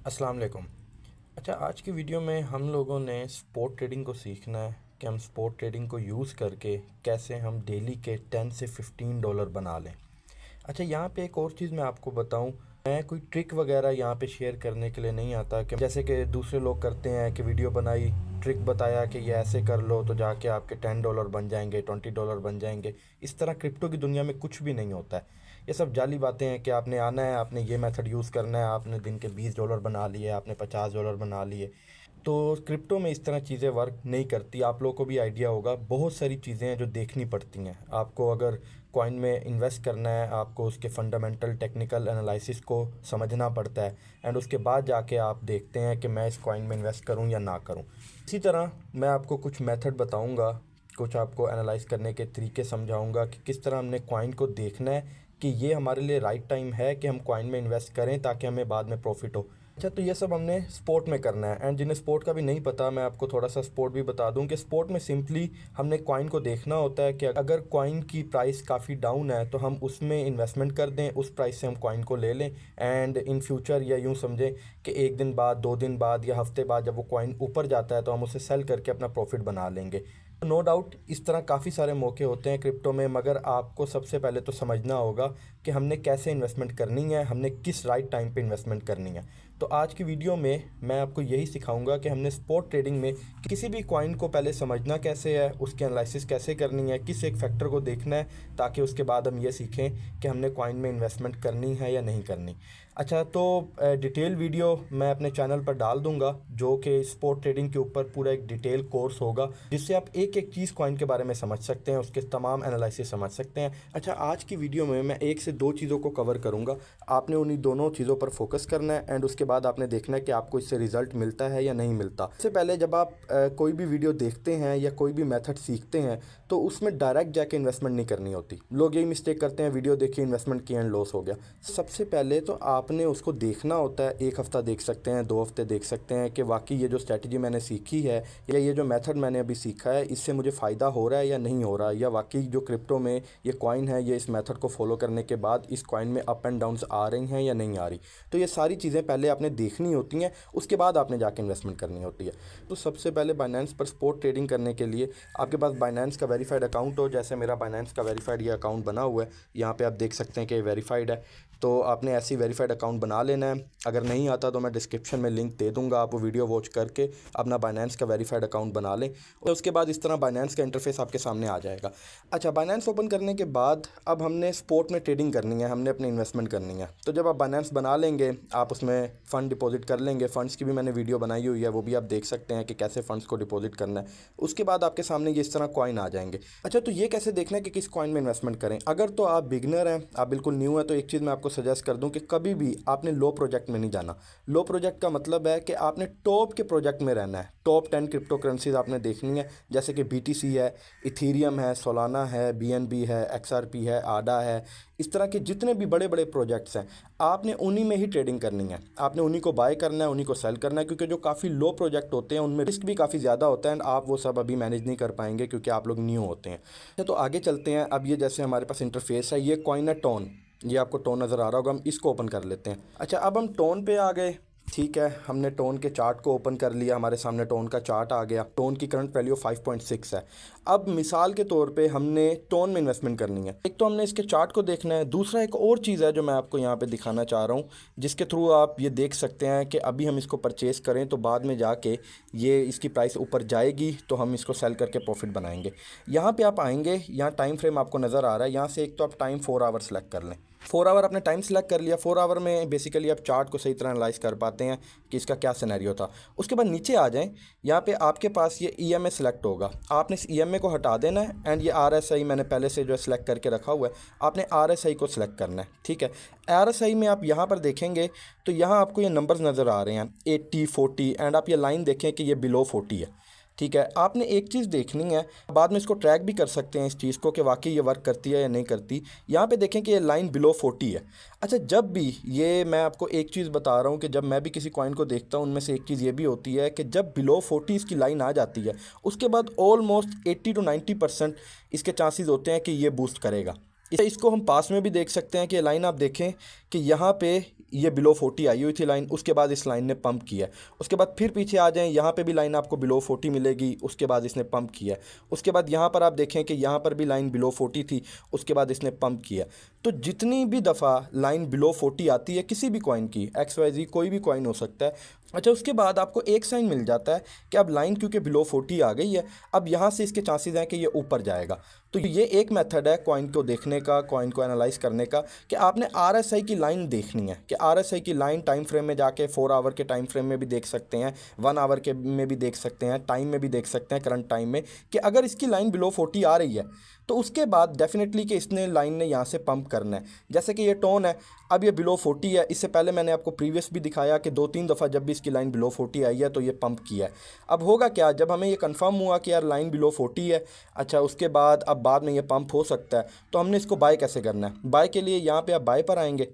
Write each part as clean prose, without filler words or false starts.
अस्सलाम वालेकुम। अच्छा, आज की वीडियो में हम लोगों ने स्पॉट ट्रेडिंग को सीखना है कि हम स्पॉट ट्रेडिंग को यूज़ करके कैसे हम डेली के 10 से $15 बना लें। अच्छा, यहाँ पे एक और चीज़ मैं आपको बताऊँ, मैं कोई ट्रिक वगैरह यहाँ पे शेयर करने के लिए नहीं आता कि जैसे कि दूसरे लोग करते हैं कि वीडियो बनाई, ट्रिक बताया कि ये ऐसे कर लो तो जाके आपके $10 बन जाएंगे, $20 बन जाएंगे। इस तरह क्रिप्टो की दुनिया में कुछ भी नहीं होता है। ये सब जाली बातें हैं कि आपने आना है, आपने ये मेथड यूज़ करना है, आपने दिन के $20 बना लिए, आपने $50 बना लिए। तो क्रिप्टो में इस तरह चीज़ें वर्क नहीं करती। आप लोगों को भी आइडिया होगा, बहुत सारी चीज़ें हैं जो देखनी पड़ती हैं आपको। अगर कॉइन में इन्वेस्ट करना है, आपको उसके फंडामेंटल टेक्निकल एनालिसिस को समझना पड़ता है एंड उसके बाद जाके आप देखते हैं कि मैं इस कॉइन में इन्वेस्ट करूं या ना करूं। इसी तरह मैं आपको कुछ मेथड बताऊंगा, कुछ आपको एनालाइज करने के तरीके समझाऊंगा कि किस तरह हमने कॉइन को देखना है कि ये हमारे लिए राइट टाइम है कि हम कॉइन में इन्वेस्ट करें ताकि हमें बाद में प्रॉफिट हो। अच्छा, तो ये सब हमने स्पोर्ट में करना है एंड जिन्हें स्पोर्ट का भी नहीं पता, मैं आपको थोड़ा सा स्पोर्ट भी बता दूं कि स्पोर्ट में सिंपली हमने कॉइन को देखना होता है कि अगर कॉइन की प्राइस काफ़ी डाउन है तो हम उसमें इन्वेस्टमेंट कर दें, उस प्राइस से हम कॉइन को ले लें एंड इन फ्यूचर या यूँ समझें कि एक दिन बाद, 2 दिन बाद या हफ्ते बाद जब वो कॉइन ऊपर जाता है तो हम उसे सेल करके अपना प्रॉफिट बना लेंगे। नो डाउट इस तरह काफ़ी सारे मौके होते हैं क्रिप्टो में, मगर आपको सबसे पहले तो समझना होगा कि हमने कैसे इन्वेस्टमेंट करनी है, हमने किस राइट टाइम पे इन्वेस्टमेंट करनी है। तो आज की वीडियो में मैं आपको यही सिखाऊंगा कि हमने स्पॉट ट्रेडिंग में किसी भी कॉइन को पहले समझना कैसे है, उसकी एनालिसिस कैसे करनी है, किस एक फैक्टर को देखना है, ताकि उसके बाद हम ये सीखें कि हमने कॉइन में इन्वेस्टमेंट करनी है या नहीं करनी। अच्छा, तो डिटेल वीडियो मैं अपने चैनल पर डाल दूंगा जो कि स्पॉट ट्रेडिंग के ऊपर पूरा एक डिटेल कोर्स होगा, जिससे आप एक एक चीज़ कॉइन के बारे में समझ सकते हैं, उसके तमाम एनालिसिस समझ सकते हैं। अच्छा, आज की वीडियो में मैं एक से दो चीज़ों को कवर करूंगा। आपने उन्हीं दोनों चीज़ों पर फोकस करना है एंड उसके बाद आपने देखना है कि आपको इससे रिजल्ट मिलता है या नहीं मिलता। इससे पहले जब आप कोई भी वीडियो देखते हैं या कोई भी मेथड सीखते हैं तो उसमें डायरेक्ट जाके इन्वेस्टमेंट नहीं करनी होती। लोग यही मिस्टेक करते हैं, वीडियो देखी, इन्वेस्टमेंट किया एंड लॉस हो गया। सबसे पहले तो आपने उसको देखना होता है। एक हफ्ता देख सकते हैं, 2 हफ्ते देख सकते हैं कि वाकई ये जो स्ट्रैटेजी मैंने सीखी है या ये जो मेथड मैंने अभी सीखा है इससे मुझे फ़ायदा हो रहा है या नहीं हो रहा है, या वाकई जो क्रिप्टो में ये कॉइन है ये इस मेथड को फॉलो करने के बाद इस कॉइन में अप एंड डाउन्स आ रही हैं या नहीं आ रही। तो ये सारी चीज़ें पहले आपने देखनी होती हैं, उसके बाद आपने जाके इन्वेस्टमेंट करनी होती है। तो सबसे पहले बाइनेंस पर स्पॉट ट्रेडिंग करने के लिए आपके पास बाइनेंस का वेरीफाइड अकाउंट हो। जैसे मेरा बाइनेंस का वेरीफाइड ये अकाउंट बना हुआ है, यहाँ पे आप देख सकते हैं कि वेरीफाइड है। तो आपने ऐसी वेरीफाइड अकाउंट बना लेना है। अगर नहीं आता तो मैं डिस्क्रिप्शन में लिंक दे दूंगा, आप वो वीडियो वॉच करके अपना बाइनेंस का वेरीफाइड अकाउंट बना लें और उसके बाद इस तरह बाइनेंस का इंटरफेस आपके सामने आ जाएगा। अच्छा, बाइनेंस ओपन करने के बाद अब हमने स्पॉट में ट्रेडिंग करनी है, हमने अपनी इन्वेस्टमेंट करनी है। तो जब आप बाइनेंस बना लेंगे, आप उसमें फ़ंड डिपॉजिट कर लेंगे। फ़ंड्स की भी मैंने वीडियो बनाई हुई है, वो भी आप देख सकते हैं कि कैसे फ़ंड्स को डिपॉजिट करना है। उसके बाद आपके सामने ये इस तरह कॉइन आ जाएंगे। अच्छा, तो ये कैसे देखना है कि किस कॉइन में इन्वेस्टमेंट करें। अगर तो आप बिगनर हैं, आप बिल्कुल न्यू हैं, तो एक चीज़ मैं आपको सजेस्ट कर दूं कि कभी भी आपने लो प्रोजेक्ट में नहीं जाना। लो प्रोजेक्ट का मतलब है कि आपने टॉप के प्रोजेक्ट में रहना है। टॉप 10 क्रिप्टो करेंसीज आपने देखनी है, जैसे कि BTC है, इथीरियम है, सोलाना है, BNB है, XRP है, आडा है। इस तरह के जितने भी बड़े बड़े प्रोजेक्ट्स हैं आपने उन्हीं में ही ट्रेडिंग करनी है। आपने उन्हीं को बाय करना है, उन्हीं को सेल करना है, क्योंकि जो काफ़ी लो प्रोजेक्ट होते हैं उनमें रिस्क भी काफ़ी ज़्यादा होता है एंड आप वो सब अभी मैनेज नहीं कर पाएंगे क्योंकि आप लोग न्यू होते हैं। अच्छा, तो आगे चलते हैं। अब ये जैसे हमारे पास इंटरफेस है, ये कॉइन है टोन। ये आपको टोन नज़र आ रहा होगा, हम इसको ओपन कर लेते हैं। अच्छा, अब हम टोन पे आ गए। ठीक है, हमने टोन के चार्ट को ओपन कर लिया, हमारे सामने टोन का चार्ट आ गया। टोन की करंट वैल्यू 5.6 है। अब मिसाल के तौर पे हमने टोन में इन्वेस्टमेंट करनी है। एक तो हमने इसके चार्ट को देखना है, दूसरा एक और चीज़ है जो मैं आपको यहाँ पे दिखाना चाह रहा हूँ, जिसके थ्रू आप ये देख सकते हैं कि अभी हम इसको परचेज़ करें तो बाद में जाके ये इसकी प्राइस ऊपर जाएगी तो हम इसको सेल करके प्रॉफिट बनाएंगे। यहाँ पे आप आएंगे, यहाँ टाइम फ्रेम आपको नज़र आ रहा है। यहाँ से एक तो आप टाइम 4 आवर सेलेक्ट कर लें। 4 आवर आपने टाइम सेलेक्ट कर लिया। 4 आवर में बेसिकली आप चार्ट को सही तरह एनालाइज कर पाते हैं कि इसका क्या सिनेरियो था। उसके बाद नीचे आ जाएं, यहाँ पे आपके पास ये EMA सेलेक्ट होगा। आपने इस EMA को हटा देना है एंड ये RSI मैंने पहले से जो है सेलेक्ट करके रखा हुआ है, आपने RSI को सिलेक्ट करना है। ठीक है, RSI में आप यहाँ पर देखेंगे तो यहाँ आपको ये नंबर्स नज़र आ रहे हैं 80, 40 एंड आप ये लाइन देखें कि ये बिलो 40 है। ठीक है, आपने एक चीज़ देखनी है, बाद में इसको ट्रैक भी कर सकते हैं इस चीज़ को कि वाकई ये वर्क करती है या नहीं करती। यहाँ पे देखें कि ये लाइन बिलो 40 है। अच्छा, जब भी ये मैं आपको एक चीज़ बता रहा हूँ कि जब मैं भी किसी कॉइन को देखता हूँ उनमें से एक चीज़ ये भी होती है कि जब बिलो 40 इसकी लाइन आ जाती है उसके बाद ऑलमोस्ट 80 to 90% इसके चांसेस होते हैं कि ये बूस्ट करेगा। इसको हम पास में भी देख सकते हैं कि ये लाइन आप देखें कि यहाँ पे ये बिलो 40 आई हुई थी लाइन, उसके बाद इस लाइन ने पंप किया है। उसके बाद फिर पीछे आ जाएं, यहाँ पे भी लाइन आपको बिलो 40 मिलेगी, उसके बाद इसने पंप किया है। उसके बाद यहाँ पर आप देखें कि यहाँ पर भी लाइन बिलो 40 थी, उसके बाद इसने पंप किया। तो जितनी भी दफ़ा लाइन बिलो 40 आती है किसी भी कॉइन की, XYZ कोई भी कॉइन हो सकता है, अच्छा उसके बाद आपको एक साइन मिल जाता है कि अब लाइन क्योंकि बिलो 40 आ गई है, अब यहाँ से इसके चांसेस हैं कि ये ऊपर जाएगा। तो ये एक मेथड है कॉइन को देखने का, कॉइन को एनालाइज करने का, कि आपने RSI की लाइन देखनी है, कि RSI की लाइन टाइम फ्रेम में जाके 4 आवर के टाइम फ्रेम में भी देख सकते हैं, 1 आवर के में भी देख सकते हैं, टाइम में भी देख सकते हैं, करंट टाइम में, कि अगर इसकी लाइन बिलो 40 आ रही है तो उसके बाद डेफिनेटली कि इसने लाइन ने यहाँ से पंप करना है। जैसे कि ये टोन है, अब ये बिलो 40 है, इससे पहले मैंने आपको प्रीवियस भी दिखाया कि 2-3 दफ़ा जब भी इसकी लाइन बिलो 40 आई है तो ये पंप किया है। अब होगा क्या, जब हमें ये कंफर्म हुआ कि यार लाइन बिलो 40 है, अच्छा उसके बाद अब बाद में ये पंप हो सकता है, तो हमने इसको बाय कैसे करना है। बाय के लिए यहाँ पे आप बाय पर आएंगे।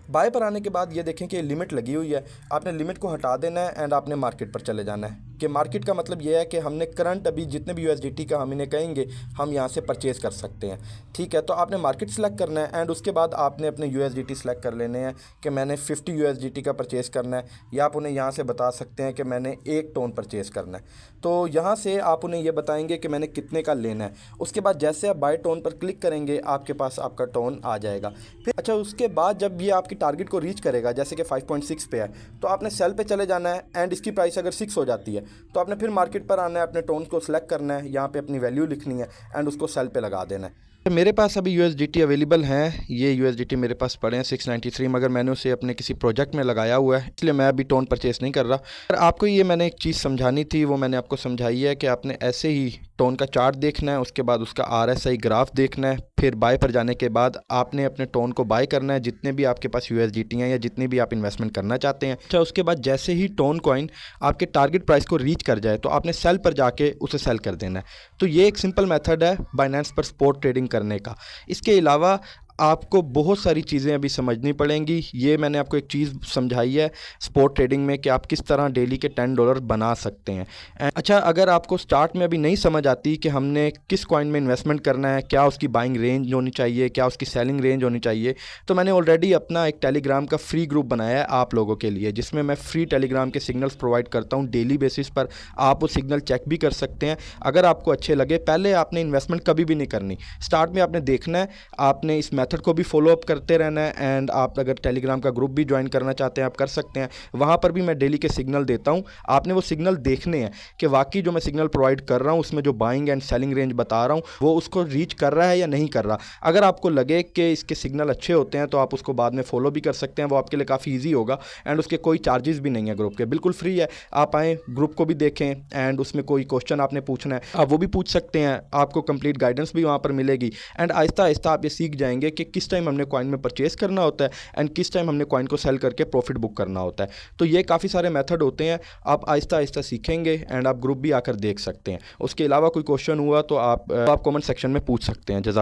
बाय पर आने के बाद ये देखें कि लिमिट लगी हुई है, आपने लिमिट को हटा देना है एंड आपने मार्केट पर चले जाना है। कि मार्केट का मतलब ये है कि हमने करंट अभी जितने भी USDT का हम इन्हें कहेंगे हम यहाँ से परचेज़ कर सकते हैं, ठीक है। तो आपने मार्केट सेलेक्ट करना है एंड उसके बाद आपने अपने USDT सेलेक्ट कर लेने हैं कि मैंने 50 USDT का परचेज़ करना है, या आप उन्हें यहाँ से बता सकते हैं कि मैंने 1 टोन परचेज़ करना है। तो यहाँ से आप उन्हें ये बताएंगे कि मैंने कितने का लेना है। उसके बाद जैसे आप बाय टोन पर क्लिक करेंगे आपके पास आपका टोन आ जाएगा। फिर अच्छा उसके बाद जब ये आपकी टारगेट को रीच करेगा, जैसे कि 5.6 पे है, तो आपने सेल पे चले जाना है एंड इसकी प्राइस अगर 6 हो जाती है तो आपने फिर मार्केट पर आना है, अपने टोन को सिलेक्ट करना है, यहाँ पे अपनी वैल्यू लिखनी है एंड उसको सेल पे लगा देना है। मेरे पास अभी USDT अवेलेबल हैं, ये USDT मेरे पास पड़े हैं 693, मगर मैंने उसे अपने किसी प्रोजेक्ट में लगाया हुआ है, इसलिए मैं अभी टोन परचेस नहीं कर रहा। पर आपको ये मैंने एक चीज़ समझानी थी, वो मैंने आपको समझाई है कि आपने ऐसे ही टोन का चार्ट देखना है, उसके बाद उसका RSI ग्राफ देखना है, फिर बाय पर जाने के बाद आपने अपने टोन को बाय करना है, जितने भी आपके पास USDT हैं या जितनी भी आप इन्वेस्टमेंट करना चाहते हैं। अच्छा उसके बाद जैसे ही टोन कॉइन आपके टारगेट प्राइस को रीच कर जाए तो आपने सेल पर जाके उसे सेल कर देना है। तो ये एक सिंपल मेथड है बाइनेंस पर स्पॉट ट्रेडिंग करने का। इसके अलावा आपको बहुत सारी चीज़ें अभी समझनी पड़ेंगी। ये मैंने आपको एक चीज़ समझाई है स्पॉट ट्रेडिंग में कि आप किस तरह डेली के $10 बना सकते हैं। अच्छा अगर आपको स्टार्ट में अभी नहीं समझ आती कि हमने किस कॉइन में इन्वेस्टमेंट करना है, क्या उसकी बाइंग रेंज होनी चाहिए, क्या उसकी सेलिंग रेंज होनी चाहिए, तो मैंने ऑलरेडी अपना एक टेलीग्राम का फ्री ग्रुप बनाया है आप लोगों के लिए, जिसमें मैं फ्री टेलीग्राम के सिग्नल्स प्रोवाइड करता हूँ डेली बेसिस पर। आप वो सिग्नल चेक भी कर सकते हैं अगर आपको अच्छे लगे। पहले आपने इन्वेस्टमेंट कभी भी नहीं करनी, स्टार्ट में आपने देखना है, आपने इस मेथड को भी फॉलो अप करते रहना है एंड आप अगर टेलीग्राम का ग्रुप भी ज्वाइन करना चाहते हैं आप कर सकते हैं। वहाँ पर भी मैं डेली के सिग्नल देता हूँ, आपने वो सिग्नल देखने हैं कि वाकई जो मैं सिग्नल प्रोवाइड कर रहा हूँ उसमें जो बाइंग एंड सेलिंग रेंज बता रहा हूँ वो उसको रीच कर रहा है या नहीं कर रहा। अगर आपको लगे कि इसके सिग्नल अच्छे होते हैं तो आप उसको बाद में फॉलो भी कर सकते हैं, वो आपके लिए काफ़ी ईजी होगा एंड उसके कोई चार्जेस भी नहीं है ग्रुप के, बिल्कुल फ्री है। आप आएँ ग्रुप को भी देखें एंड उसमें कोई क्वेश्चन आपने पूछना है आप वो भी पूछ सकते हैं, आपको कंप्लीट गाइडेंस भी वहाँ पर मिलेगी एंड आहिस्ता आहिस्ता आप ये सीख जाएंगे कि किस टाइम हमने कॉइन में परचेस करना होता है एंड किस टाइम हमने कॉइन को सेल करके प्रॉफिट बुक करना होता है। तो ये काफ़ी सारे मेथड होते हैं, आप आहिस्ता आहिस्ता सीखेंगे एंड आप ग्रुप भी आकर देख सकते हैं। उसके अलावा कोई क्वेश्चन हुआ तो आप कमेंट सेक्शन में पूछ सकते हैं। जज़ाक।